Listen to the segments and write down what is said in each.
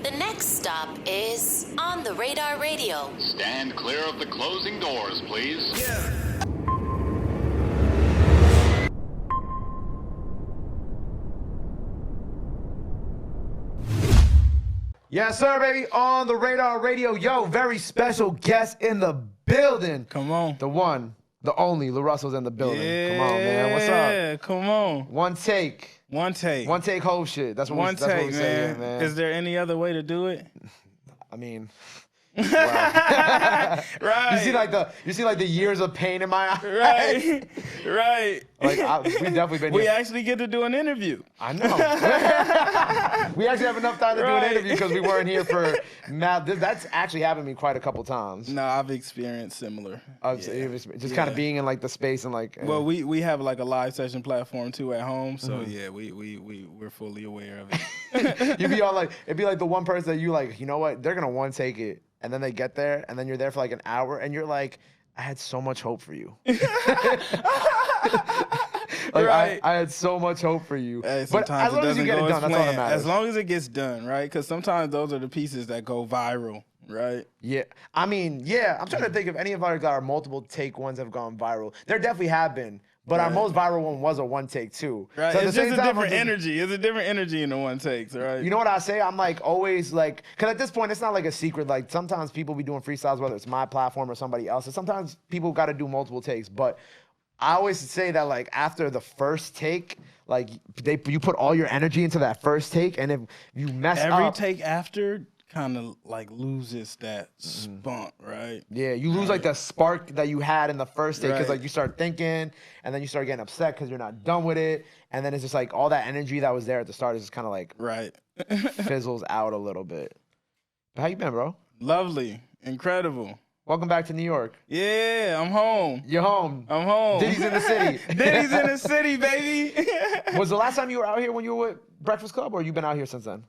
The next stop is On the Radar Radio. Stand clear of the closing doors, please. Yeah. Yes, sir, baby. On the Radar Radio. Yo, very special guest in the building. Come on. The one, the only, LaRussell's in the building. Yeah, Come on, man. What's up? Yeah, come on. One take. One take. One take whole shit. That's what we say here, man. Is there any other way to do it? I mean, wow. Right. You see like the years of pain in my eyes. Right. Right. Like we definitely been. We here. actually get to do an interview. I know. We actually have enough time to do an interview because we weren't here for. Now that's actually happened to me quite a couple times. No, I've experienced similar. Just kind of being in like the space and like. Well, we have like a live session platform too at home, so yeah, we're fully aware of it. You'd be all like, it'd be like the one person that you like, you know what? They're gonna one take it, and then they get there, and then you're there for like an hour, and you're like, I had so much hope for you. Like, right. I had so much hope for you. Hey, but as long as you get it done, that's all that matters. As long as it gets done, right? Because sometimes those are the pieces that go viral, right? Yeah. I mean, yeah. I'm trying to think if any of our multiple take ones have gone viral. There definitely have been. But our most viral one was a one take too. Right. So it's just a different energy. It's a different energy in the one takes, right? You know what I say? I'm like always like, because at this point, it's not like a secret. Like sometimes people be doing freestyles, whether it's my platform or somebody else's. Sometimes people got to do multiple takes. But I always say that like after the first take, like you put all your energy into that first take, and if you mess up, every take after kind of like loses that spunk, right? Yeah, you lose like the spark that you had in the first take because Right. like you start thinking, and then you start getting upset because you're not done with it, and then it's just like all that energy that was there at the start is just kind of like Right. fizzles out a little bit. But how you been, bro? Lovely. Incredible. Welcome back to New York. Yeah, I'm home. You're home. I'm home. Diddy's in the city. Diddy's in the city, baby. Was the last time you were out here when you were with Breakfast Club, or you been out here since then?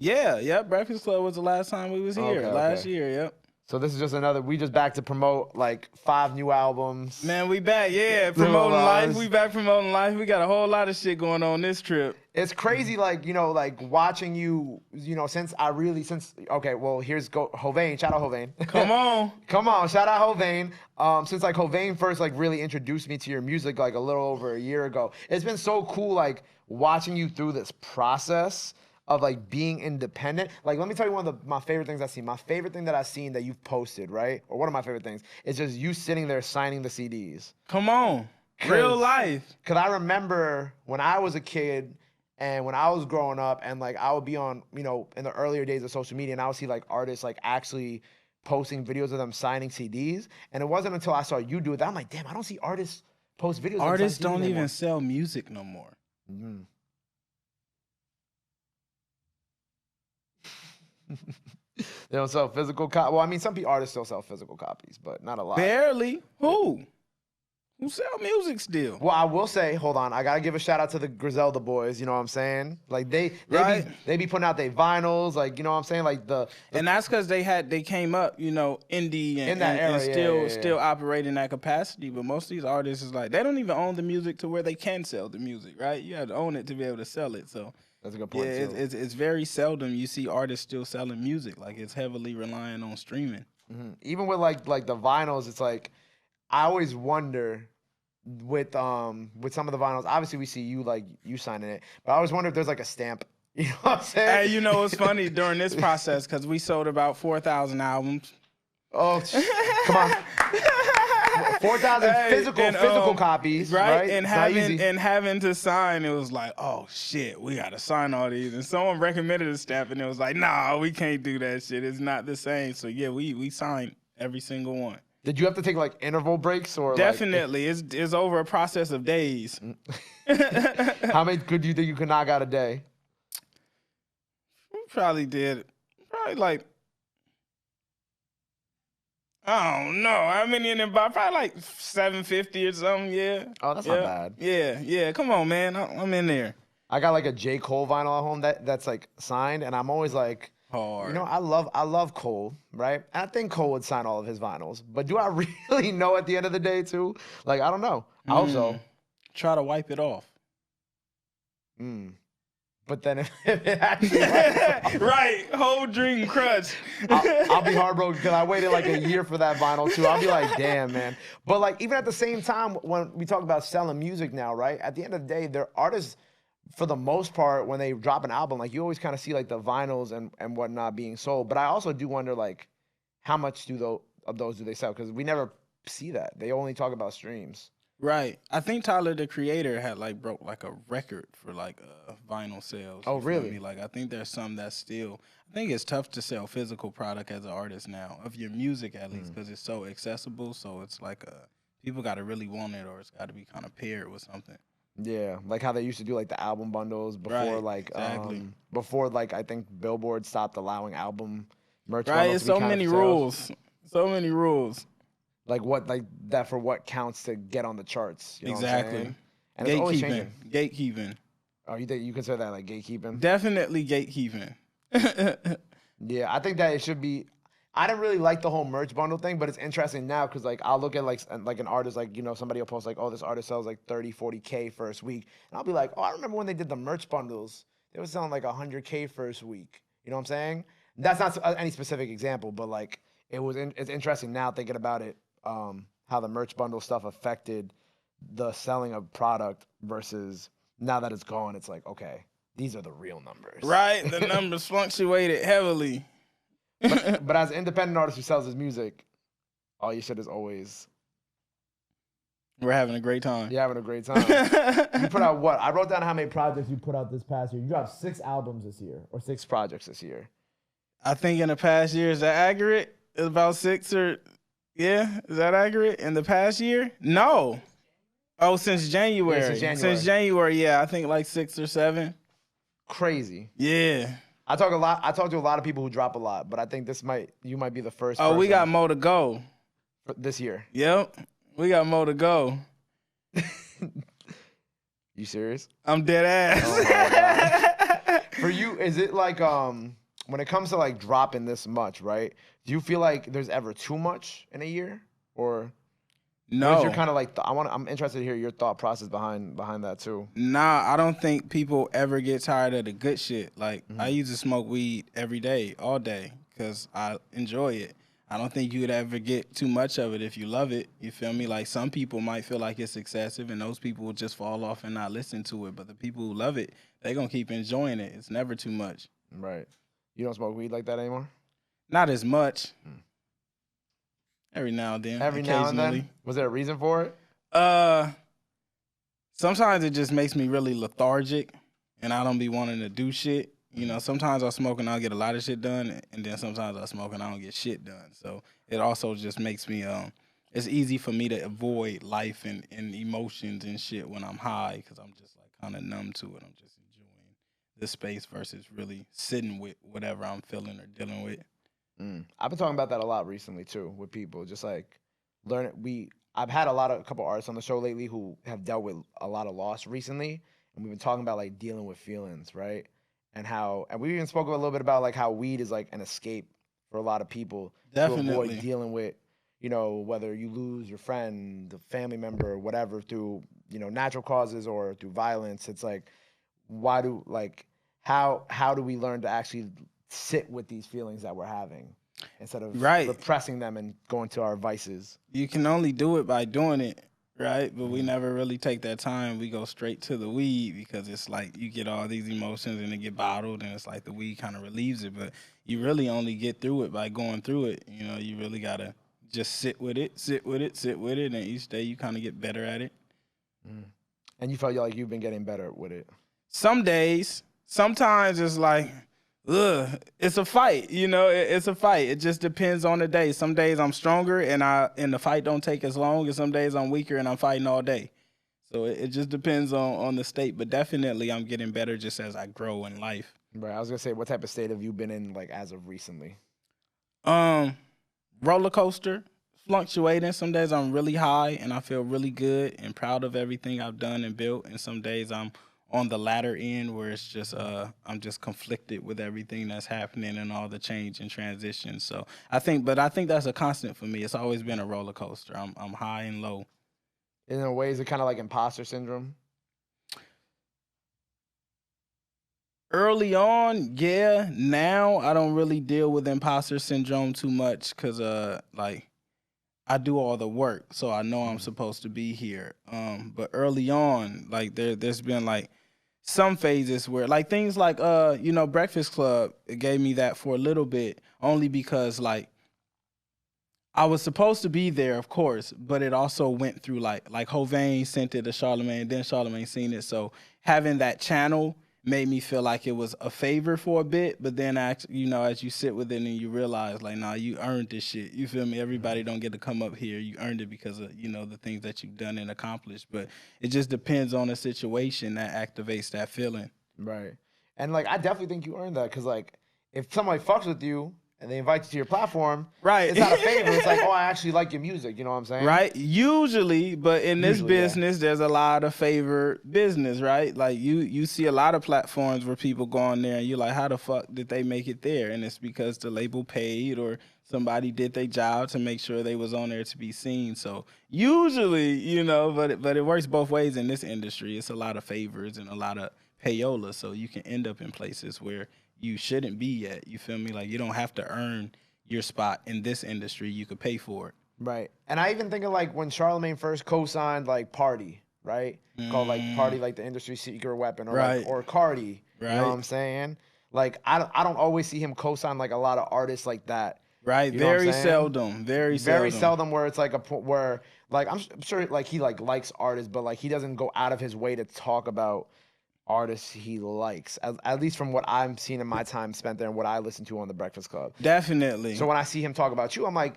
Yeah, Breakfast Club was the last time we was here. Last year, yep. So this is just we just back to promote like 5 new albums. Man, we back, promoting life. We back promoting life. We got a whole lot of shit going on this trip. It's crazy, like, you know, like watching you, since here's Hovain, shout out Hovain. Come on. Come on, shout out Hovain. Since like Hovain first like really introduced me to your music like a little over a year ago, it's been so cool like watching you through this process of like being independent. Like, let me tell you one of my favorite things I've seen. My favorite thing that I've seen that you've posted, right? Or one of my favorite things is just you sitting there signing the CDs. Come on. Real life. Because I remember when I was a kid and when I was growing up and like I would be on, in the earlier days of social media and I would see like artists like actually posting videos of them signing CDs. And it wasn't until I saw you do it that I'm like, damn, I don't see artists post videos. Artists don't even sell music no more. Mm-hmm. They don't sell physical copies. Well, I mean, some artists still sell physical copies, but not a lot. Barely. Who sell music still? Well, I will say, hold on, I gotta give a shout out to the Griselda boys. You know what I'm saying? Like they be putting out their vinyls. Like, you know what I'm saying? Like and that's because they came up, indie and, in that era, and still operate in that capacity. But most of these artists is like they don't even own the music to where they can sell the music, right? You have to own it to be able to sell it. So. That's a good point. Yeah, it's very seldom you see artists still selling music. Like it's heavily relying on streaming. Mm-hmm. Even with like the vinyls, it's like I always wonder with some of the vinyls. Obviously, we see you signing it, but I always wonder if there's like a stamp. You know what I'm saying? Hey, it's funny during this process because we sold about 4,000 albums. Oh, come on. 4,000 physical copies, right? And having to sign, it was like, oh shit, we gotta sign all these. And someone recommended a stamp, and it was like, nah, we can't do that shit. It's not the same. So yeah, we signed every single one. Did you have to take like interval breaks or? Definitely, it's over a process of days. How many do you think you could knock out a day? We probably like. I don't know. How many in there? Probably like 750 or something, yeah. Oh, that's not bad. Yeah. Come on, man. I'm in there. I got like a J. Cole vinyl at home that's like signed, and I'm always like, hard. I love Cole, right? And I think Cole would sign all of his vinyls, but do I really know at the end of the day too? Like, I don't know. I hope so. Try to wipe it off. But But then if it actually works, Right, whole dream crushed. I'll be heartbroken because I waited like a year for that vinyl too. I'll be like, damn, man. But like even at the same time, when we talk about selling music now, right? At the end of the day, they're artists for the most part when they drop an album. Like you always kind of see like the vinyls and whatnot being sold. But I also do wonder like how much of those do they sell? Because we never see that. They only talk about streams. Right. I think Tyler the Creator had like broke like a record for like vinyl sales. Oh, You feel really? me? Like I think there's some that still. I think it's tough to sell physical product as an artist now, of your music at least, because it's so accessible. So it's like people got to really want it, or it's got to be kind of paired with something. Yeah, like how they used to do like the album bundles before, Right, exactly. Before like I think Billboard stopped allowing album merch. Right. bundles It's to be so counted many for sales. rules. So many rules. Like that for what counts to get on the charts. You know what I'm Exactly. saying? And it's always changing. Gatekeeping. Oh, you consider that like gatekeeping? Definitely gatekeeping. Yeah, I think that it should be. I didn't really like the whole merch bundle thing, but it's interesting now because like I'll look at like an artist, like somebody will post like, oh, this artist sells like 30, 40K first week, and I'll be like, oh, I remember when they did the merch bundles, they were selling like 100K first week. You know what I'm saying? That's not any specific example, but like it's interesting now thinking about it, how the merch bundle stuff affected the selling of product versus now that it's gone, it's like, okay, these are the real numbers. Right. The numbers fluctuated heavily. But as an independent artist who sells his music, all your shit is always We're having a great time. you're having a great time. You put out what? I wrote down how many projects you put out this past year. You dropped 6 albums this year, or 6 projects this year. I think in the past year, is that accurate? It's about 6 or, yeah, is that accurate? In the past year? No. Oh, since January. Yeah, since January. Since January, yeah, I think like 6 or 7. Crazy. Yeah. I talk to a lot of people who drop a lot, but I think you might be the first. Oh, we person got more to go. for this year. Yep. We got more to go. You serious? I'm dead ass. Oh my God. For you, is it like when it comes to like dropping this much, right? Do you feel like there's ever too much in a year, or No. you're kind of like I'm interested to hear your thought process behind that too. Nah, I don't think people ever get tired of the good shit. Like, I used to smoke weed every day, all day, because I enjoy it. I don't think you would ever get too much of it if you love it. You feel me? Like, some people might feel like it's excessive, and those people will just fall off and not listen to it. But the people who love it, they're going to keep enjoying it. It's never too much. Right. You don't smoke weed like that anymore? Not as much. Every now and then. Every now and occasionally. then? Was there a reason for it? Sometimes it just makes me really lethargic, and I don't be wanting to do shit. You know, sometimes I smoke and I'll get a lot of shit done, and then sometimes I smoke and I don't get shit done. So it also just makes me, it's easy for me to avoid life and emotions and shit when I'm high, because I'm just like kind of numb to it. I'm just enjoying the space versus really sitting with whatever I'm feeling or dealing with. I've been talking about that a lot recently too with people. Just like I've had a couple artists on the show lately who have dealt with a lot of loss recently, and we've been talking about like dealing with feelings, right? And we even spoke a little bit about like how weed is like an escape for a lot of people to Definitely. avoid dealing with, whether you lose your friend, a family member, or whatever through, natural causes or through violence. It's like, how do we learn to actually sit with these feelings that we're having instead of repressing them and going to our vices? You can only do it by doing it, right? But we never really take that time. We go straight to the weed because it's like you get all these emotions and they get bottled, and it's like the weed kind of relieves it. But you really only get through it by going through it. You really got to just sit with it, and each day you kind of get better at it. And you felt like you've been getting better with it? Some days. Sometimes it's like, it's a fight, it's a fight. It just depends on the day. Some days I'm stronger and the fight don't take as long, and some days I'm weaker and I'm fighting all day. So it just depends on the state, but definitely I'm getting better just as I grow in life. Right. I was gonna say, what type of state have you been in like as of recently? Roller coaster, fluctuating. Some days I'm really high and I feel really good and proud of everything I've done and built, and some days I'm on the latter end where it's just I'm just conflicted with everything that's happening and all the change and transition. So I think that's a constant for me. It's always been a roller coaster. I'm high and low. In a way, is it kind of like imposter syndrome? Early on, yeah. Now I don't really deal with imposter syndrome too much because like I do all the work, so I know I'm supposed to be here. But early on, like there's been like some phases where like things like Breakfast Club, it gave me that for a little bit, only because like I was supposed to be there, of course, but it also went through like Hovain sent it to Charlemagne, then Charlemagne seen it. So having that channel made me feel like it was a favor for a bit, but then actually, as you sit with it and you realize like, nah, you earned this shit. You feel me? Everybody don't get to come up here. You earned it because of, the things that you've done and accomplished. But it just depends on the situation that activates that feeling. Right. And like I definitely think you earned that because like if somebody fucks with you and they invite you to your platform, right? It's not a favor. It's like, oh, I actually like your music. You know what I'm saying? Right. Usually, but in this business, there's a lot of favored business, right? Like you see a lot of platforms where people go on there and you're like, how the fuck did they make it there? And it's because the label paid or somebody did their job to make sure they was on there to be seen. So usually, but it works both ways in this industry. It's a lot of favors and a lot of payola. So you can end up in places where you shouldn't be at. You feel me? Like you don't have to earn your spot in this industry. You could pay for it. Right. And I even think of like when Charlemagne first co-signed like Party, right? Called like Party, like the industry secret weapon, or right. like, or Cardi. Right. You know what I'm saying? Like I don't always see him co-sign like a lot of artists like that. Right. You know very seldom. Very seldom where it's like where like I'm sure like he like likes artists, but like he doesn't go out of his way to talk about artists he likes, at least from what I've seen in my time spent there and what I listen to on the Breakfast Club. Definitely. So when I see him talk about you, I'm like,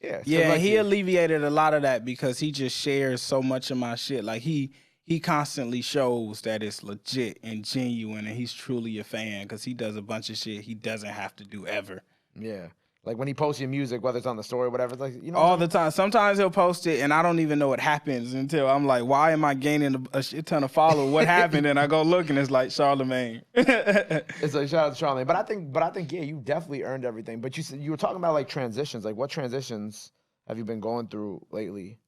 yeah, he alleviated a lot of that because he just shares so much of my shit. Like he constantly shows that it's legit and genuine and he's truly a fan because he does a bunch of shit he doesn't have to do ever. Yeah. Like when he posts your music, whether it's on the story or whatever, it's like, all the time. Sometimes he'll post it and I don't even know what happens until I'm like, why am I gaining a shit ton of followers? What happened? And I go look and it's like Charlemagne. It's like shout out to Charlemagne. But I think yeah, you definitely earned everything. But you were talking about like transitions. Like what transitions have you been going through lately?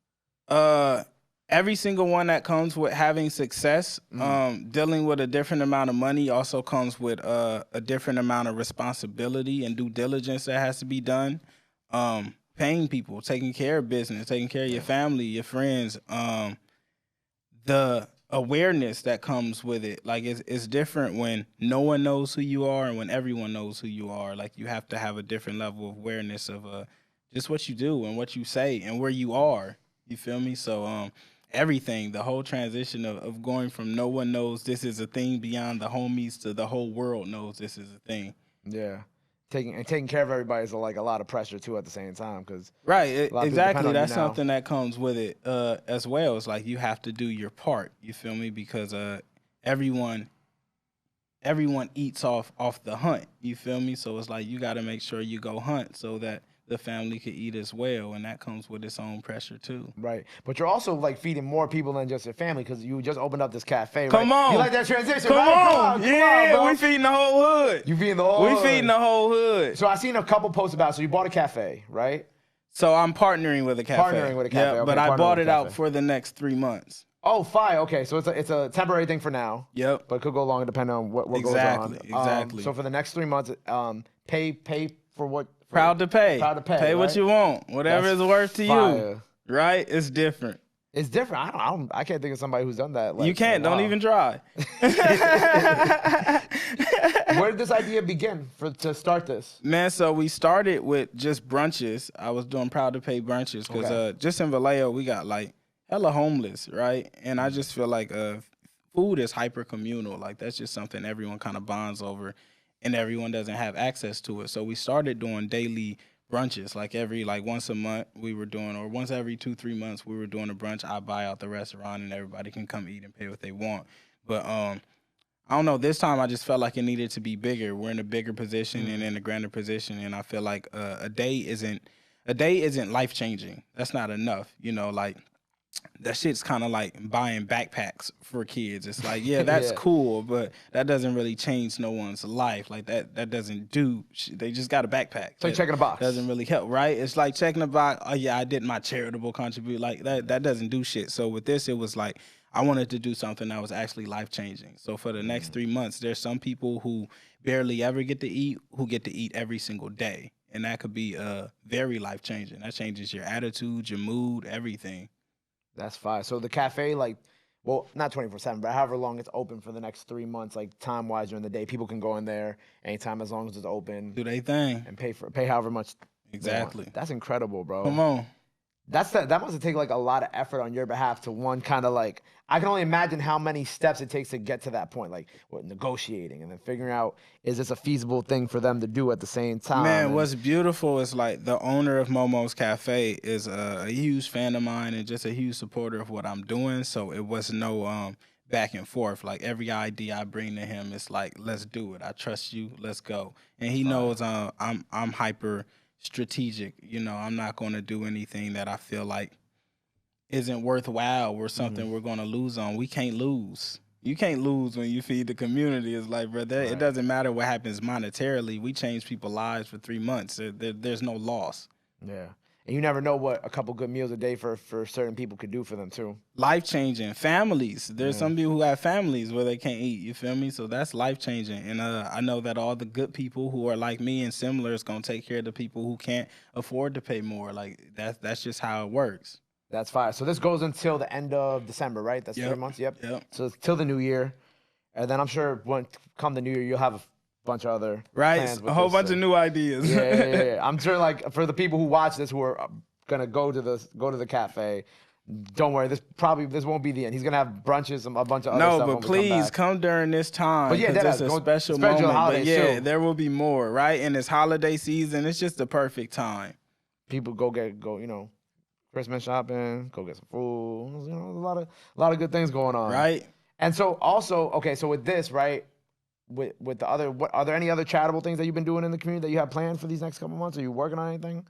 Every single one that comes with having success, dealing with a different amount of money also comes with a different amount of responsibility and due diligence that has to be done. Paying people, taking care of business, taking care of your family, your friends, the awareness that comes with it. Like it's different when no one knows who you are and when everyone knows who you are. Like you have to have a different level of awareness of just what you do and what you say and where you are. You feel me? So everything, the whole transition of going from no one knows this is a thing beyond the homies to the whole world knows this is a thing. Yeah. Taking care of everybody is like a lot of pressure too at the same time because exactly. That's something that comes with it as well. It's like you have to do your part. You feel me? Because everyone eats off the hunt. You feel me? So it's like you got to make sure you go hunt so that the family could eat as well, and that comes with its own pressure too. Right, but you're also like feeding more people than just your family because you just opened up this cafe. Right? Come on, you like that transition? Come right? on, yeah, we feeding the whole hood. You feeding the whole hood. We feeding the whole hood. So I seen a couple posts about. So you bought a cafe, right? So I'm partnering with a cafe. Partnering with a cafe. Yeah, okay, but I bought it out for the next 3 months. Oh, fine. Okay, so it's a temporary thing for now. Yep. But it could go longer depending on what goes on. Exactly. So for the next 3 months, pay for what. Proud to pay. Proud to pay. Pay right? what you want. Whatever That's is worth to fire. you. Right? It's different. It's different. I can't think of somebody who's done that. Like, you can't. Don't even try. Where did this idea begin to start this? Man, so we started with just brunches. I was doing Proud to Pay brunches because just in Vallejo, we got like hella homeless, right? And I just feel like food is hyper communal. Like that's just something everyone kind of bonds over. And everyone doesn't have access to it. So we started doing daily brunches, like once a month we were doing, or once every 2-3 months we were doing a brunch. I buy out the restaurant and everybody can come eat and pay what they want. But I don't know, this time I just felt like it needed to be bigger. We're in a bigger position and in a grander position, and I feel like a day isn't life-changing. That's not enough, like that shit's kind of like buying backpacks for kids. It's like, yeah, that's cool, but that doesn't really change no one's life. Like that doesn't do shit. They just got a backpack. It's like checking a box. Doesn't really help, right? It's like checking a box. Oh yeah, I did my charitable contribute. Like that doesn't do shit. So with this, it was like I wanted to do something that was actually life changing. So for the next 3 months, there's some people who barely ever get to eat who get to eat every single day. And that could be very life changing. That changes your attitude, your mood, everything. That's fine. So the cafe, like, well, not 24/7, but however long it's open for the next 3 months, like time-wise during the day, people can go in there anytime as long as it's open Do they thing. and pay however much they want. Exactly. That's incredible, bro. Come on. That must have taken like a lot of effort on your behalf to one kind of like, I can only imagine how many steps it takes to get to that point, like what, negotiating and then figuring out, is this a feasible thing for them to do at the same time? Man, what's beautiful is like the owner of Momos Cafe is a huge fan of mine and just a huge supporter of what I'm doing. So it was no back and forth. Like every idea I bring to him, it's like, let's do it. I trust you. Let's go. And he knows I'm hyper strategic. You know, I'm not going to do anything that I feel like isn't worthwhile or something we're going to lose on. We can't lose. You can't lose when you feed the community. It's like, brother, it doesn't matter what happens monetarily. We change people's lives for 3 months. There's no loss. Yeah. And you never know what a couple good meals a day for certain people could do for them too. Life-changing. Families. There's some people who have families where they can't eat. You feel me? So that's life-changing. And I know that all the good people who are like me and similar is going to take care of the people who can't afford to pay more. Like, that's just how it works. That's fine. So this goes until the end of December, right? That's 3 months? Yep. So it's till the new year. And then I'm sure when come the new year, you'll have a bunch of other plans with a whole this, bunch of new ideas. Yeah. I'm sure, like, for the people who watch this who are gonna go to the cafe, don't worry. This won't be the end. He's gonna have brunches, a bunch of other stuff. No, but please come during this time. But yeah, it's a special moment. But yeah, there will be more, right? And it's holiday season. It's just the perfect time. People go Christmas shopping, go get some food. You know, a lot of good things going on. Right. And so also, okay, so with this, right, with the other, are there any other charitable things that you've been doing in the community that you have planned for these next couple months? Are you working on anything?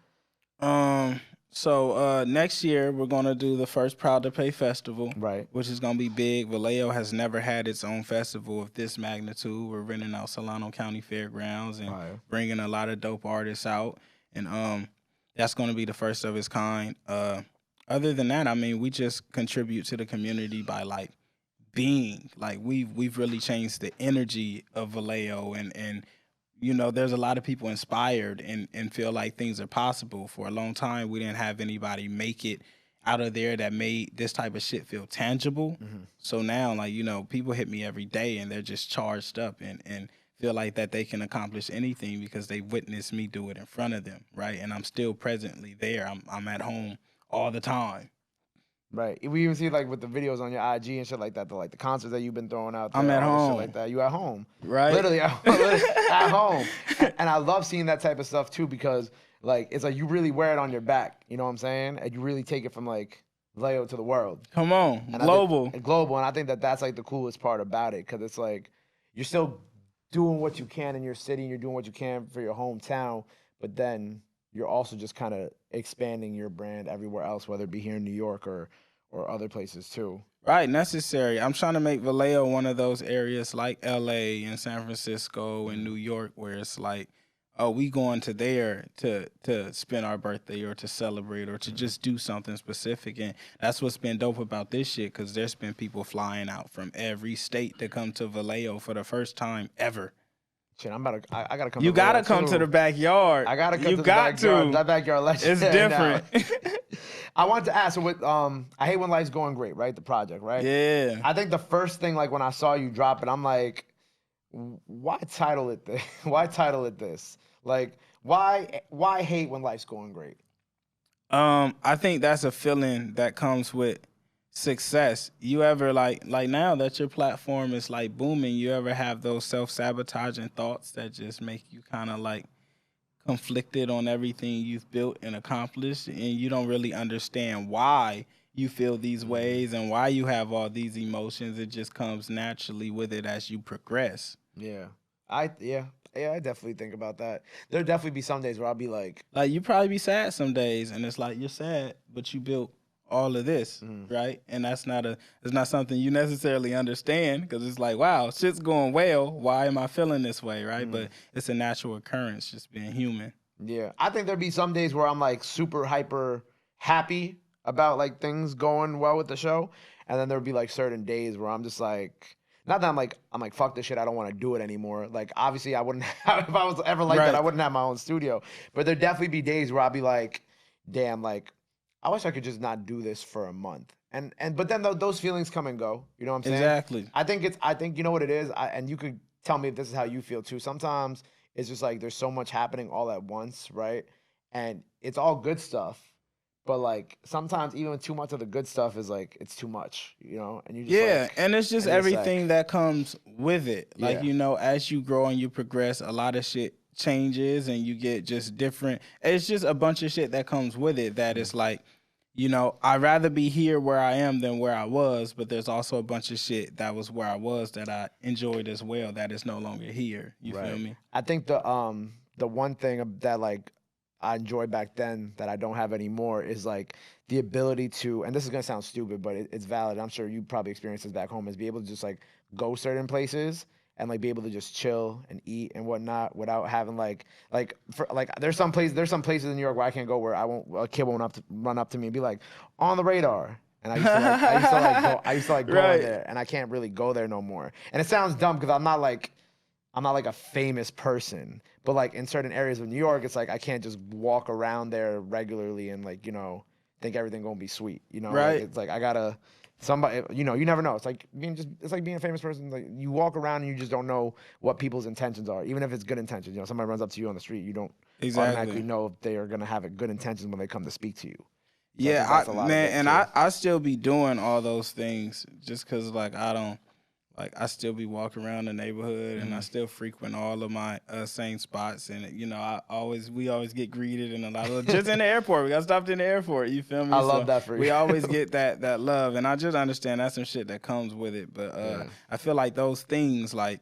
So next year we're gonna do the first Proud to Pay festival, right? Which is gonna be big. Vallejo has never had its own festival of this magnitude. We're renting out Solano County Fairgrounds and bringing a lot of dope artists out, and that's gonna be the first of its kind. Other than that, I mean, we just contribute to the community by like being like we've really changed the energy of Vallejo, and you know, there's a lot of people inspired and feel like things are possible. For a long time, we didn't have anybody make it out of there that made this type of shit feel tangible. So now, like, you know, people hit me every day and they're just charged up and feel like that they can accomplish anything because they witnessed me do it in front of them, right? And I'm still presently there. I'm at home all the time. Right. We even see like with the videos on your IG and shit like that, the concerts that you've been throwing out there. I'm at home. Shit like that. You at home. Right. Literally at home. And I love seeing that type of stuff too, because like it's like you really wear it on your back. You know what I'm saying? And you really take it from like Vallejo to the world. Come on. And global. Global. And I think that that's like the coolest part about it, because it's like you're still doing what you can in your city and you're doing what you can for your hometown, but then you're also just kind of expanding your brand everywhere else, whether it be here in New York or other places too. Right, necessary. I'm trying to make Vallejo one of those areas like LA and San Francisco and New York where it's like, oh, we going to there to spend our birthday or to celebrate or to just do something specific. And that's what's been dope about this shit, because there's been people flying out from every state to come to Vallejo for the first time ever. Shit, I gotta come. You gotta come to the backyard. I gotta come to the backyard. That backyard lecture. It's different. I wanted to ask, so with I Hate When Life's Going Great, right? The project, right? Yeah. I think the first thing, like when I saw you drop it, I'm like, why title it this? Why title it this? Like, why hate when life's going great? I think that's a feeling that comes with success. You ever like now that your platform is like booming, you ever have those self-sabotaging thoughts that just make you kind of like conflicted on everything you've built and accomplished, and you don't really understand why you feel these ways and why you have all these emotions? It just comes naturally with it as you progress. Yeah. I definitely think about that. There'll definitely be some days where I'll be like you probably be sad some days, and it's like you're sad, but you built all of this, right? And it's not something you necessarily understand, because it's like, wow, shit's going well. Why am I feeling this way, right? But it's a natural occurrence, just being human. Yeah, I think there'd be some days where I'm like super hyper happy about like things going well with the show, And then there'll be like certain days where I'm just like, not that I'm like fuck this shit, I don't want to do it anymore. Like obviously I wouldn't have, if I was ever like that, I wouldn't have my own studio. But there'd definitely be days where I'll be like, damn, like I wish I could just not do this for a month. But then those feelings come and go. You know what I'm saying? Exactly. I think you know what it is, and you could tell me if this is how you feel too. Sometimes it's just like there's so much happening all at once, right? And it's all good stuff. But like sometimes even too much of the good stuff is like it's too much, you know. And you just and it's just everything that comes with it. Like Yeah. as you grow and you progress, a lot of shit changes and you get just different. It's just a bunch of shit that comes with it that is like, I'd rather be here where I am than where I was. But there's also a bunch of shit that was where I was that I enjoyed as well that is no longer here. You feel me? I think the one thing that like I enjoyed back then that I don't have anymore is like the ability to, and this is gonna sound stupid, but it's valid. I'm sure you probably experienced this back home, is be able to just like go certain places and like be able to just chill and eat and whatnot without having there's some places in New York where I can't go where a kid won't run up to me and be like on the radar. And I used to like go Right. there, and I can't really go there no more. And it sounds dumb because I'm not like a famous person, but like in certain areas of New York, it's like I can't just walk around there regularly and like, think everything gonna be sweet. Right. Like, it's like I gotta somebody, you never know. It's like being a famous person. Like you walk around and you just don't know what people's intentions are, even if it's good intentions. Somebody runs up to you on the street, you don't automatically know if they are gonna have a good intentions when they come to speak to you. So I still be doing all those things just because like I still be walking around the neighborhood and I still frequent all of my same spots. And, we always get greeted and a lot of, just in the airport. We got stopped in the airport. You feel me? I love that for you. We always get that love. And I just understand that's some shit that comes with it. But I feel like those things like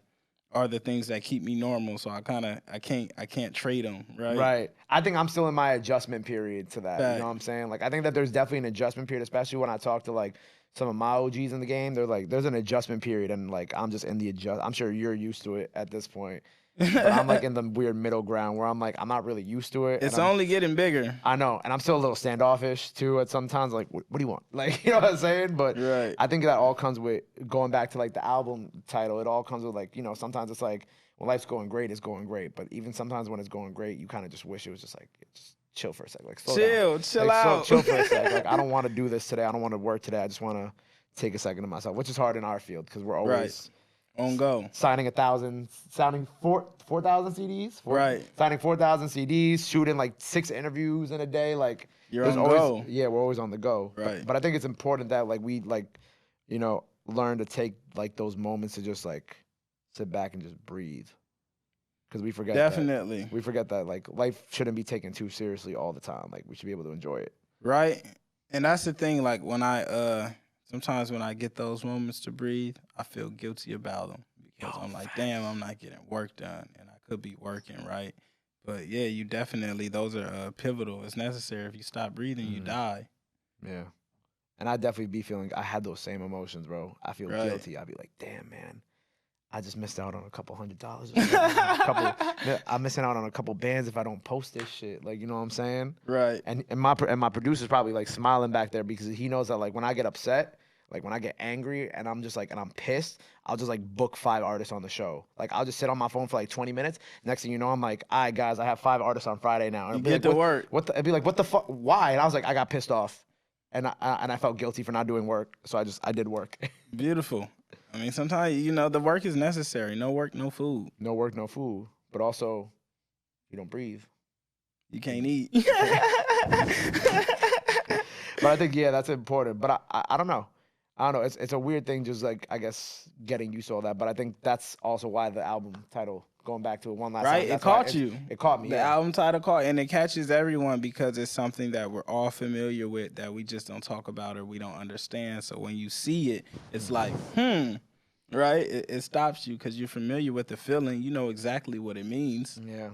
are the things that keep me normal. So I can't trade them. Right. Right. I think I'm still in my adjustment period to that. Fact. You know what I'm saying? Like, I think that there's definitely an adjustment period, especially when I talk to like some of my OGs in the game. They're like, there's an adjustment period, and like I'm just in the I'm sure you're used to it at this point, but I'm like in the weird middle ground where I'm like I'm not really used to it. It's only getting bigger. I know, and I'm still a little standoffish too at sometimes. Like, what do you want? Like, you know what I'm saying? But Right. I think that all comes with going back to like the album title. It all comes with like sometimes it's like when life's going great, it's going great. But even sometimes when it's going great, you kind of just wish it was just like just chill for a sec. Like chill out. Chill for a sec. Like I don't want to do this today. I don't want to work today. I just want to take a second to myself, which is hard in our field because we're always on go, signing 4,000 CDs. Right. Signing 4,000 CDs, shooting like 6 interviews in a day. Like you're on go. Yeah, we're always on the go. Right. But I think it's important that like we learn to take like those moments to just like sit back and just breathe. Because we forget we forget that like life shouldn't be taken too seriously all the time. Like we should be able to enjoy it. Right. And that's the thing. Like when sometimes when I get those moments to breathe, I feel guilty about them because I'm like, damn, I'm not getting work done, and I could be working, right? But yeah, you definitely, those are pivotal. It's necessary. If you stop breathing, you die. Yeah. And I definitely be feeling, I had those same emotions, bro. I feel guilty. I'd be like, damn, man, I just missed out on a couple $100. I'm missing out on a couple bands if I don't post this shit. Like, you know what I'm saying? Right. And my producer's probably like smiling back there because he knows that like when I get upset, like when I get angry and I'm just like, and I'm pissed, I'll just like book 5 artists on the show. Like I'll just sit on my phone for like 20 minutes. Next thing you know, I'm like, all right, guys, I have 5 artists on Friday now. And you get to work. It'd be like, what the fuck? Why? And I was like, I got pissed off. And I felt guilty for not doing work. So I did work. Beautiful. I mean, sometimes, the work is necessary. No work, no food. No work, no food. But also, you don't breathe. You can't eat. But I think, yeah, that's important. But I don't know. I don't know. It's a weird thing just like, I guess, getting used to all that. But I think that's also why the album title, going back to it one last time. Right, it caught you. It caught me, The album title caught, and it catches everyone because it's something that we're all familiar with that we just don't talk about or we don't understand. So when you see it, it's like, right? It stops you because you're familiar with the feeling. You know exactly what it means. Yeah.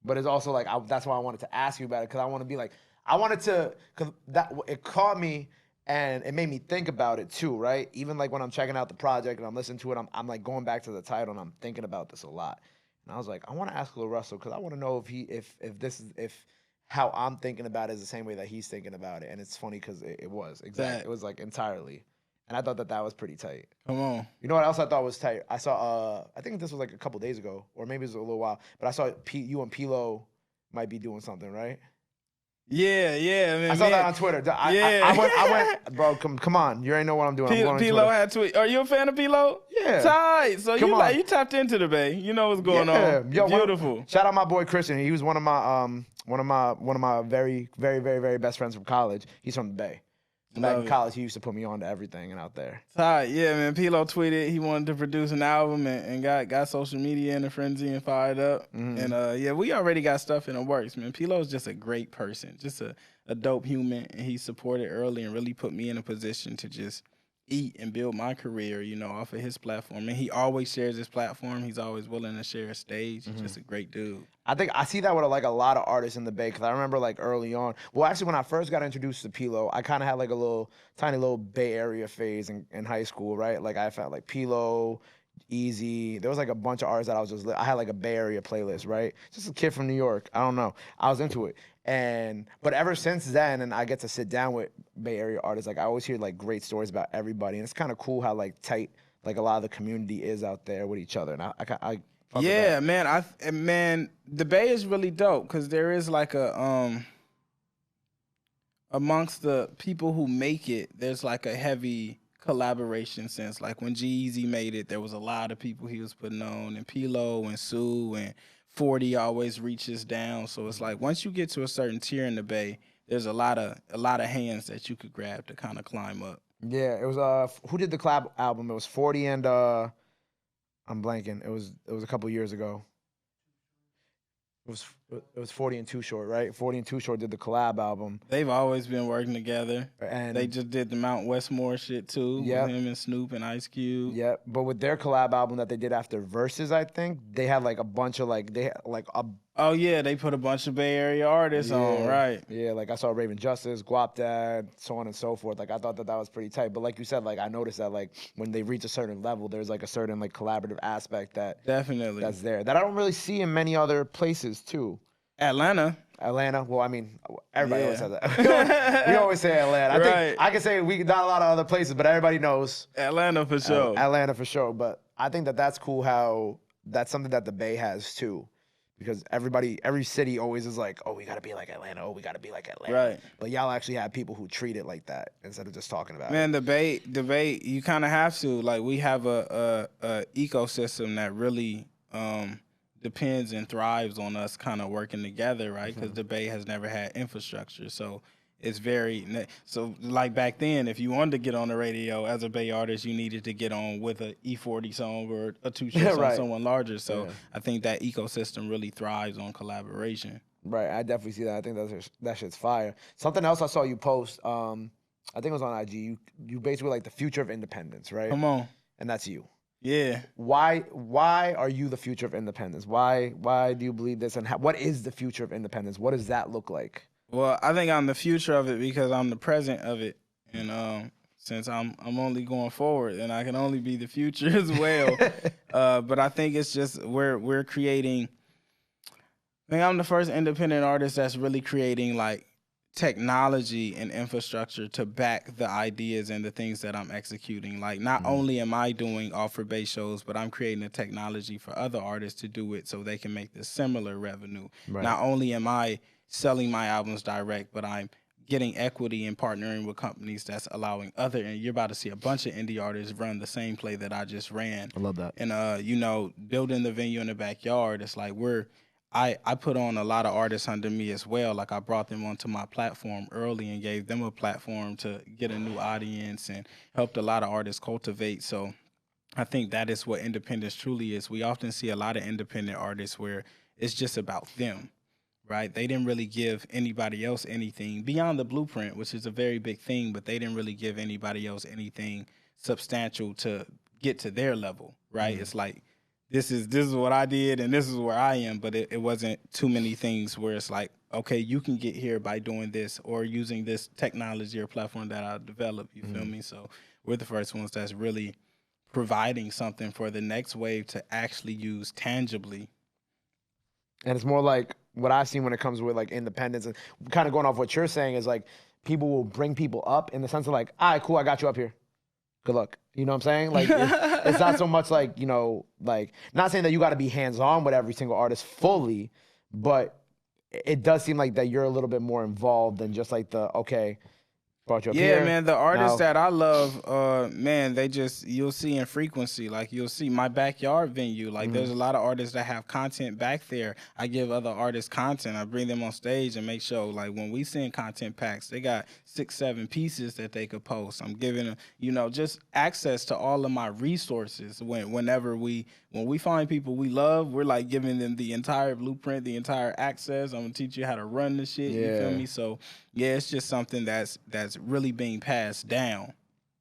But it's also like, that's why I wanted to ask you about it, because I want to be like, because it caught me and it made me think about it too, right? Even like when I'm checking out the project and I'm listening to it, I'm like going back to the title and I'm thinking about this a lot. And I was like, I want to ask LaRussell because I want to know if how I'm thinking about it is the same way that he's thinking about it. And it's funny because it was exactly. It was like entirely. And I thought that was pretty tight. Come on. You know what else I thought was tight? I saw, I think this was like a couple days ago, or maybe it was a little while, but I saw you and Pilo might be doing something, right? Yeah, man. I saw that on Twitter. I went, bro, come on. You already know what I'm doing. Pilo had tweet. Are you a fan of Pilo? Yeah. Tight. So you tapped into the Bay. You know what's going on. Yo, beautiful. Shout out my boy Christian. He was one of my very, very, very, very best friends from college. He's from the Bay. Back in college, he used to put me on to everything and out there. Tight. Yeah, man. Pilo tweeted he wanted to produce an album and got social media in a frenzy and fired up. And we already got stuff in the works, man. Pilo's just a great person, just a dope human, and he supported early and really put me in a position to just eat and build my career, off of his platform. And he always shares his platform. He's always willing to share a stage. He's just a great dude. I think I see that with like a lot of artists in the Bay, because I remember like early on. Well, actually, when I first got introduced to Pilo, I kind of had like a tiny little Bay Area phase in high school, right? Like I felt like Pilo, Easy. There was like a bunch of artists that I had like a Bay Area playlist, right? Just a kid from New York. I don't know. I was into it. But ever since then, and I get to sit down with Bay Area artists, like I always hear like great stories about everybody, and it's kind of cool how like tight like a lot of the community is out there with each other. And I yeah, man. The Bay is really dope because there is like a amongst the people who make it, there's like a heavy collaboration sense. Like when G-Eazy made it, there was a lot of people he was putting on, and Pilo and Sue and 40 always reaches down. So it's like once you get to a certain tier in the Bay, there's a lot of hands that you could grab to kind of climb up. Yeah, it was who did the collab album? It was 40 and I'm blanking. It was a couple years ago. It was 40 and Too Short, right? 40 and Too Short did the collab album. They've always been working together. And they just did the Mount Westmore shit too. Yep. With him and Snoop and Ice Cube. Yeah, but with their collab album that they did after Versus, I think, they had like a bunch of Oh yeah, they put a bunch of Bay Area artists on, right? Yeah, like I saw Raven Justice, Guap Dad, so on and so forth. Like I thought that was pretty tight. But like you said, like I noticed that like when they reach a certain level, there's like a certain like collaborative aspect definitely that's there that I don't really see in many other places too. Atlanta. Well, I mean, everybody always says that. We always say Atlanta. I think I can say not a lot of other places, but everybody knows Atlanta for sure. Atlanta for sure. But I think that's cool how that's something that the Bay has too. Because every city always is like, oh, we got to be like Atlanta. Oh, we got to be like Atlanta. Right. But y'all actually have people who treat it like that instead of just talking about it. Man, the Bay, you kind of have to. Like, we have a ecosystem that really depends and thrives on us kind of working together, right? Because the Bay has never had infrastructure. So it's like back then, if you wanted to get on the radio as a Bay artist, you needed to get on with a E40 song or a Too Short song, someone larger. So I think that ecosystem really thrives on collaboration. Right, I definitely see that. I think that shit's fire. Something else I saw you post, I think it was on IG. You basically like the future of independence, right? Come on. And that's you. Yeah. Why are you the future of independence? Why do you believe this? And what is the future of independence? What does that look like? Well, I think I'm the future of it because I'm the present of it, and since I'm only going forward, and I can only be the future as well. But I think it's just we're creating. I think I'm the first independent artist that's really creating like technology and infrastructure to back the ideas and the things that I'm executing. Like not only am I doing offer-based shows, but I'm creating the technology for other artists to do it so they can make the similar revenue. Right. Not only am I selling my albums direct, but I'm getting equity and partnering with companies that's allowing and you're about to see a bunch of indie artists run the same play that I just ran. I love that. And building the venue in the backyard, it's like I put on a lot of artists under me as well. Like I brought them onto my platform early and gave them a platform to get a new audience and helped a lot of artists cultivate. So I think that is what independence truly is. We often see a lot of independent artists where it's just about them. Right? They didn't really give anybody else anything beyond the blueprint, which is a very big thing, but they didn't really give anybody else anything substantial to get to their level, right? It's like, this is what I did and this is where I am, but it wasn't too many things where it's like, okay, you can get here by doing this or using this technology or platform that I developed, you feel me? So we're the first ones that's really providing something for the next wave to actually use tangibly. And it's more like what I've seen when it comes with like independence and kind of going off what you're saying is like people will bring people up in the sense of like, all right, cool, I got you up here. good luck. You know what I'm saying? Like, it's not so much like, you know, like, not saying that you got to be hands-on with every single artist fully, but it does seem like that you're a little bit more involved than just like okay, brought you up here. Yeah, man, the artists Now- that I love, man, you'll see in frequency. Like, you'll see my backyard venue. Like, there's a lot of artists that have content back there. I give other artists content. I bring them on stage and make sure, like, when we send content packs, they got 6-7 pieces that they could post. I'm giving them, you know, just access to all of my resources. When we find people we love, we're, like, giving them the entire blueprint, the entire access. I'm going to teach you how to run the shit, you feel me? So, yeah, it's just something that's really being passed down.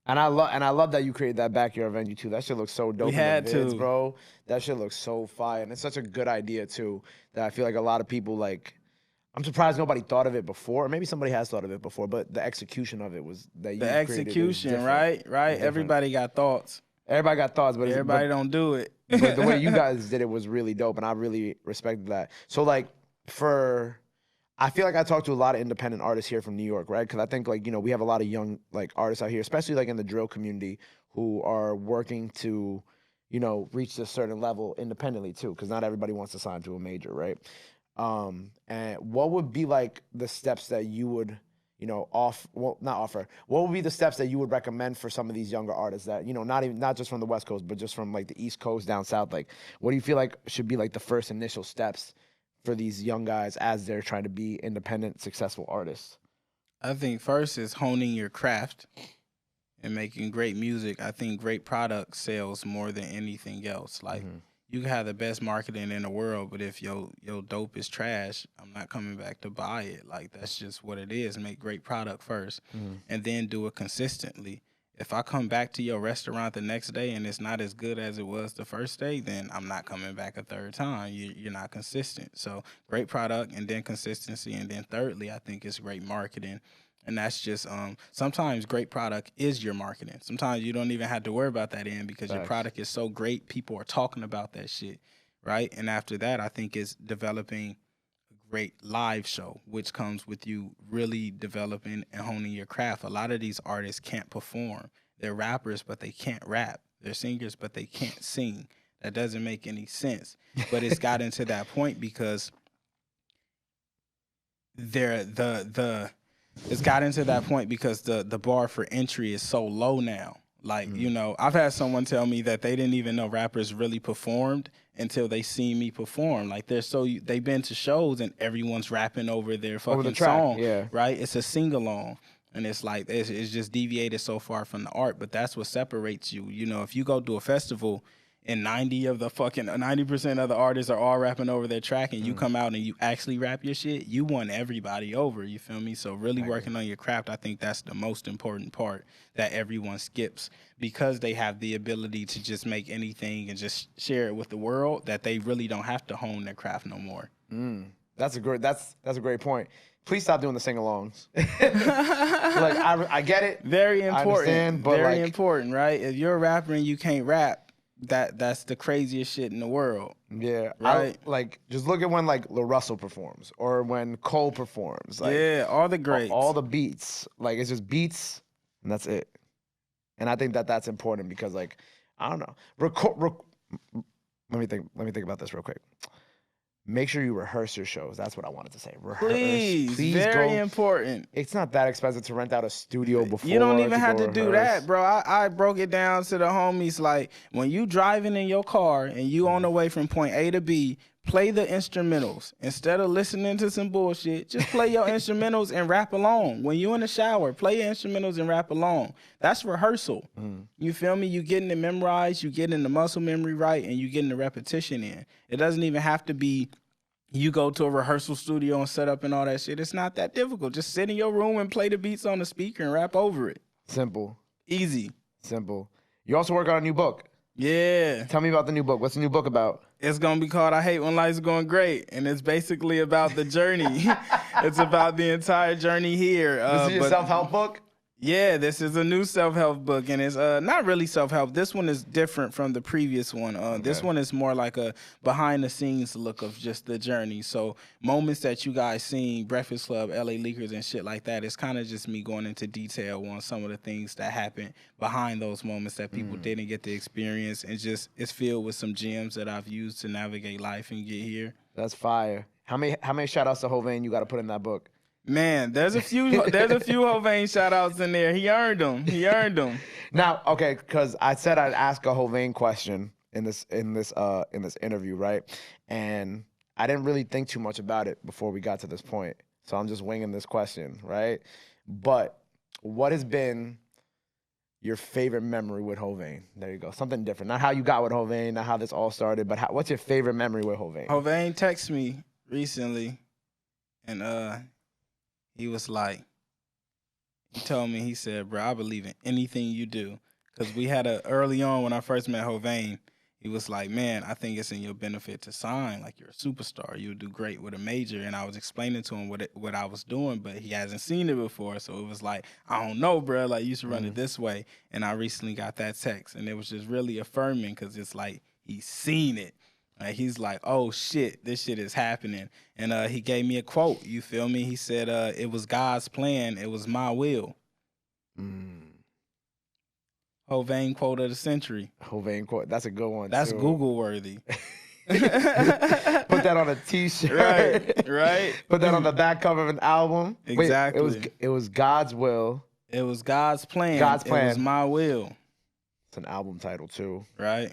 And I love that you created that backyard venue too. That shit looks so dope. We had in the vids, to, bro. That shit looks so fire, and it's such a good idea too. That I feel like a lot of people like. I'm surprised nobody thought of it before. Or maybe somebody has thought of it before, but the execution of it was that you the created execution, is right? different. Everybody got thoughts. Everybody got thoughts, but Everybody don't do it. but the way you guys did it was really dope, and I really respected that. So like I feel like I talk to a lot of independent artists here from New York, right? Because I think like, you know, we have a lot of young like artists out here, especially like in the drill community, who are working to, you know, reach this certain level independently too, because not everybody wants to sign to a major, right? And what would be like the steps that you would, you know, what would be the steps that you would recommend for some of these younger artists that, you know, not just from the West Coast, but just from like the East Coast down South? Like, what do you feel like should be like the first initial steps for these young guys as they're trying to be independent, successful artists? I think first is honing your craft and making great music. I think great product sells more than anything else. Like, you can have the best marketing in the world, but if your dope is trash, I'm not coming back to buy it. Like, that's just what it is. Make great product first, and then do it consistently. If I come back to your restaurant the next day and it's not as good as it was the first day, then I'm not coming back a third time. You're not consistent. So great product and then consistency. And then thirdly, I think it's great marketing. And that's just sometimes great product is your marketing. Sometimes you don't even have to worry about that end because your product is so great. People are talking about that shit, right? And after that, I think it's developing a great live show, which comes with you really developing and honing your craft. A lot of these artists can't perform. They're rappers, but they can't rap. They're singers, but they can't sing. That doesn't make any sense. But it's gotten to that point because it's gotten to that point because the bar for entry is so low now. Like, you know, I've had someone tell me that they didn't even know rappers really performed until they seen me perform. Like, they've been to shows and everyone's rapping over their fucking song, right? It's a sing-along. And it's like, it's just deviated so far from the art, but that's what separates you. You know, if you go to a festival and 90% of the artists are all rapping over their track and you come out and you actually rap your shit, you won everybody over, you feel me? So really working on your craft, I think that's the most important part that everyone skips because they have the ability to just make anything and just share it with the world, that they really don't have to hone their craft no more. That's a great point. Please stop doing the sing-alongs. Like, I get it. Very important. I understand, but very important, right? If you're a rapper and you can't rap, that's the craziest shit in the world. Yeah. Right. Like, just look at when like LaRussell performs or when Cole performs. Like, yeah, all the greats. All the beats. Like, it's just beats and that's it. And I think that that's important because, like, I don't know. Let me think about this real quick. Make sure you rehearse your shows. That's what I wanted to say. Please very important. It's not that expensive to rent out a studio before. You don't even have to do that, bro. I broke it down to the homies. Like, when you driving in your car and you on the way from point A to B, play the instrumentals. Instead of listening to some bullshit, just play your instrumentals and rap along. When you in the shower, play your instrumentals and rap along. That's rehearsal. You feel me? You getting it memorized, you getting the muscle memory right, and you getting the repetition in. It doesn't even have to be you go to a rehearsal studio and set up and all that shit. It's not that difficult. Just sit in your room and play the beats on the speaker and rap over it. Simple. Easy. Simple. You also work on a new book. Yeah. Tell me about the new book. What's the new book about? It's going to be called I Hate When Life's Going Great, and it's basically about the journey. It's about the entire journey here. This is your self-help book? Yeah, this is a new self-help book, and it's not really self-help. This one is different from the previous one. This one is more like a behind-the-scenes look of just the journey. So moments that you guys seen, Breakfast Club, LA Leakers, and shit like that, it's kind of just me going into detail on some of the things that happened behind those moments that people didn't get to experience, and just it's filled with some gems that I've used to navigate life and get here. That's fire. How many shout outs to Hovain you got to put in that book? Man, there's a few Hovain shout outs in there. He earned them. Now, okay, because I said I'd ask a Hovain question in this interview, right? And I didn't really think too much about it before we got to this point. So I'm just winging this question, right? But what has been your favorite memory with Hovain? There you go. Something different. Not how you got with Hovain, not how this all started, but what's your favorite memory with Hovain? Hovain texted me recently, and he was like, he told me, he said, bro, I believe in anything you do. Because we had early on when I first met Hovain, he was like, man, I think it's in your benefit to sign. Like, you're a superstar. You'll do great with a major. And I was explaining to him what I was doing, but he hasn't seen it before. So it was like, I don't know, bro. Like, you should run it this way. And I recently got that text. And it was just really affirming because it's like he's seen it. Like, he's like, oh, shit, this shit is happening. And he gave me a quote, you feel me? He said, it was God's plan. It was my will. Hovain quote of the century. Hovain quote. That's a good one, That's too. Google worthy. Put that on a T-shirt. Right. Put that on the back cover of an album. Exactly. Wait, it was God's will. It was God's plan. God's plan. It was my will. It's an album title, too. Right.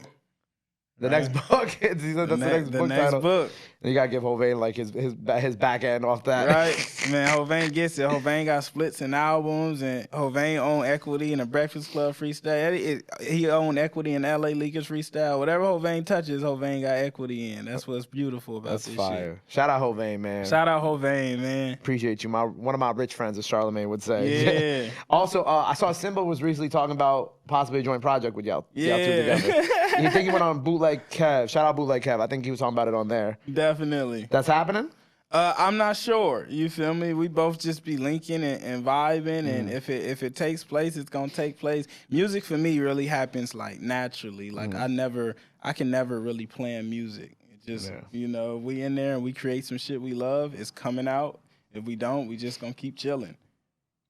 The next book. He said that's the next book title. Book. And you gotta give Hovain like his back end off that. Right. Man, Hovain gets it. Hovain got splits and albums, and Hovain owned equity in the Breakfast Club freestyle. He owned equity in LA Leakers freestyle. Whatever Hovain touches, Hovain got equity in. That's what's beautiful about this fire. shit. Shout out Hovain, man. Shout out Hovain, man. Appreciate you. One of my rich friends, as Charlemagne would say. Yeah. Also, I saw Simba was recently talking about possibly a joint project with y'all. Yeah. Y'all two together. You think he went on Bootleg Kev? Shout out Bootleg Kev. I think he was talking about it on there. Definitely. That's happening? I'm not sure. You feel me? We both just be linking and vibing, and if it takes place, it's gonna take place. Music for me really happens like naturally. Like I can never really plan music. It just we in there and we create some shit we love. It's coming out. If we don't, we just gonna keep chilling.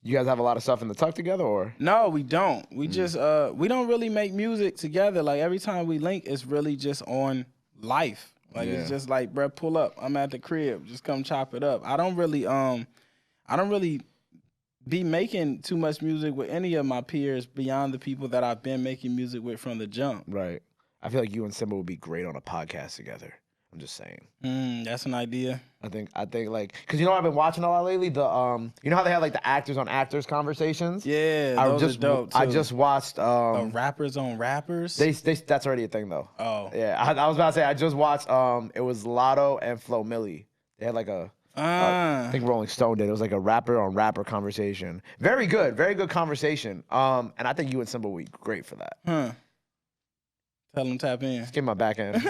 You guys have a lot of stuff in the tuck together, or? No, we don't. We just we don't really make music together. Like every time we link, it's really just on life. Like it's just like, bruh, pull up. I'm at the crib. Just come chop it up. I don't really be making too much music with any of my peers beyond the people that I've been making music with from the jump. Right. I feel like you and Simba would be great on a podcast together. I'm just saying. That's an idea. I think like, cause I've been watching a lot lately. The you know how they have like the actors on actors conversations. Yeah, those are dope too. I just watched rappers on rappers. They that's already a thing though. Oh yeah, I was about to say I just watched it was Lotto and Flo Milli. They had like a I think Rolling Stone did. It was like a rapper on rapper conversation. Very good conversation. And I think you and Simba would be great for that. Tell them tap in. Just give my back end.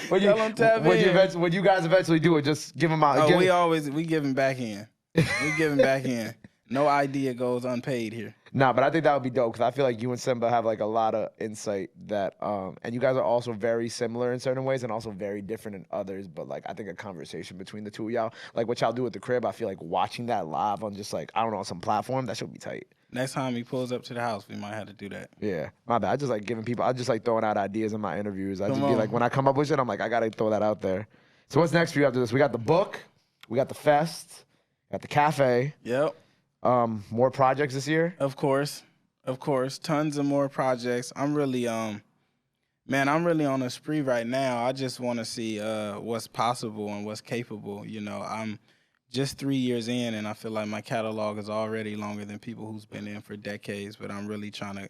When you guys eventually do it, just give them out. We giving back in. We giving back in. No idea goes unpaid here. Nah, but I think that would be dope because I feel like you and Simba have like a lot of insight that, and you guys are also very similar in certain ways and also very different in others. But like, I think a conversation between the two of y'all, like what y'all do at the crib, I feel like watching that live on just like, I don't know, on some platform, that should be tight. Next time he pulls up to the house, we might have to do that. Yeah, my bad. I just like throwing out ideas in my interviews. I just be like, when I come up with shit, I'm like, I gotta throw that out there. So what's next for you after this? We got the book, we got the fest, got the cafe. Yep. More projects this year? Of course. Tons of more projects. I'm really on a spree right now. I just want to see what's possible and what's capable. I'm just 3 years in, and I feel like my catalog is already longer than people who's been in for decades. But I'm really trying to,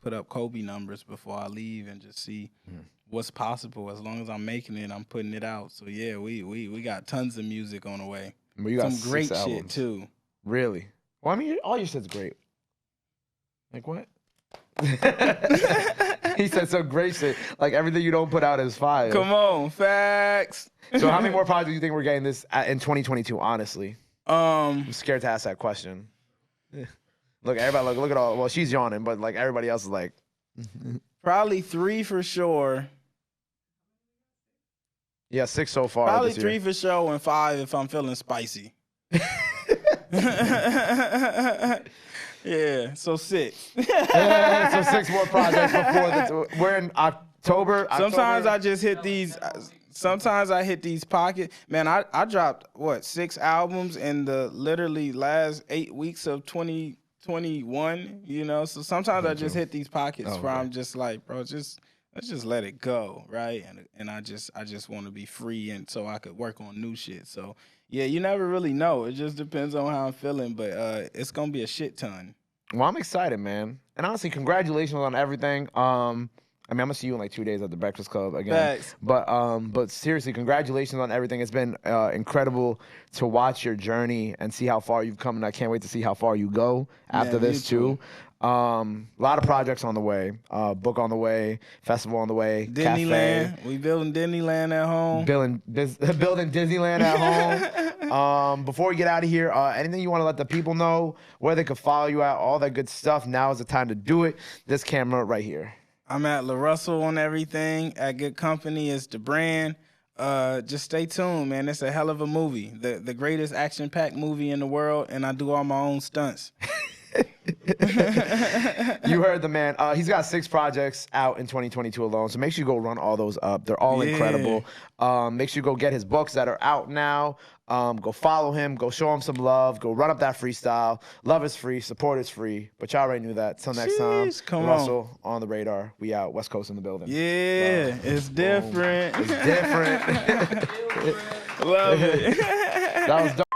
put up Kobe numbers before I leave and just see what's possible. As long as I'm making it, I'm putting it out. So yeah, we got tons of music on the way. But you got some great shit albums. too. Really? Well, I mean, all your shit's great. Like what? He said some great shit. Like everything you don't put out is fire. Come on, facts. So how many more projects do you think we're getting this in 2022? Honestly, I'm scared to ask that question. Look, everybody, look at all. Well, she's yawning, but like everybody else is like. Probably 3 for sure. Yeah, 6 so far. Probably this year. 3 for sure and 5 if I'm feeling spicy. Yeah, so 6. Yeah, so 6 more projects before we're in October. Sometimes I just hit these. Sometimes I hit these pockets. Man, I dropped 6 albums in the literally last 8 weeks of 2021. You know, so sometimes I just hit these pockets where I'm just like, bro, let's just let it go, right? And I just want to be free, and so I could work on new shit. So yeah, you never really know. It just depends on how I'm feeling, but it's gonna be a shit ton. Well, I'm excited, man. And honestly, congratulations on everything. I mean, I'm gonna see you in like 2 days at the Breakfast Club again. Thanks. But seriously, congratulations on everything. It's been incredible to watch your journey and see how far you've come, and I can't wait to see how far you go after this too. A lot of projects on the way, book on the way, festival on the way, Disneyland. cafe. We building Disneyland at home. Building Disneyland at home. Before we get out of here, anything you want to let the people know, where they could follow you at, all that good stuff. Now is the time to do it. This camera right here. I'm at LaRussell on everything. At Good Company is the brand. Just stay tuned, man. It's a hell of a movie. The greatest action-packed movie in the world, and I do all my own stunts. You heard the man. He's got 6 projects out in 2022 alone, so make sure you go run all those up. They're all incredible. Make sure you go get his books that are out now. Go follow him. Go show him some love. Go run up that freestyle. Love is free. Support is free. But y'all already knew that. Till next time. Come Russell on the radar. We out. West Coast in the building. Yeah, it's different. It's different. Love it. That was dope.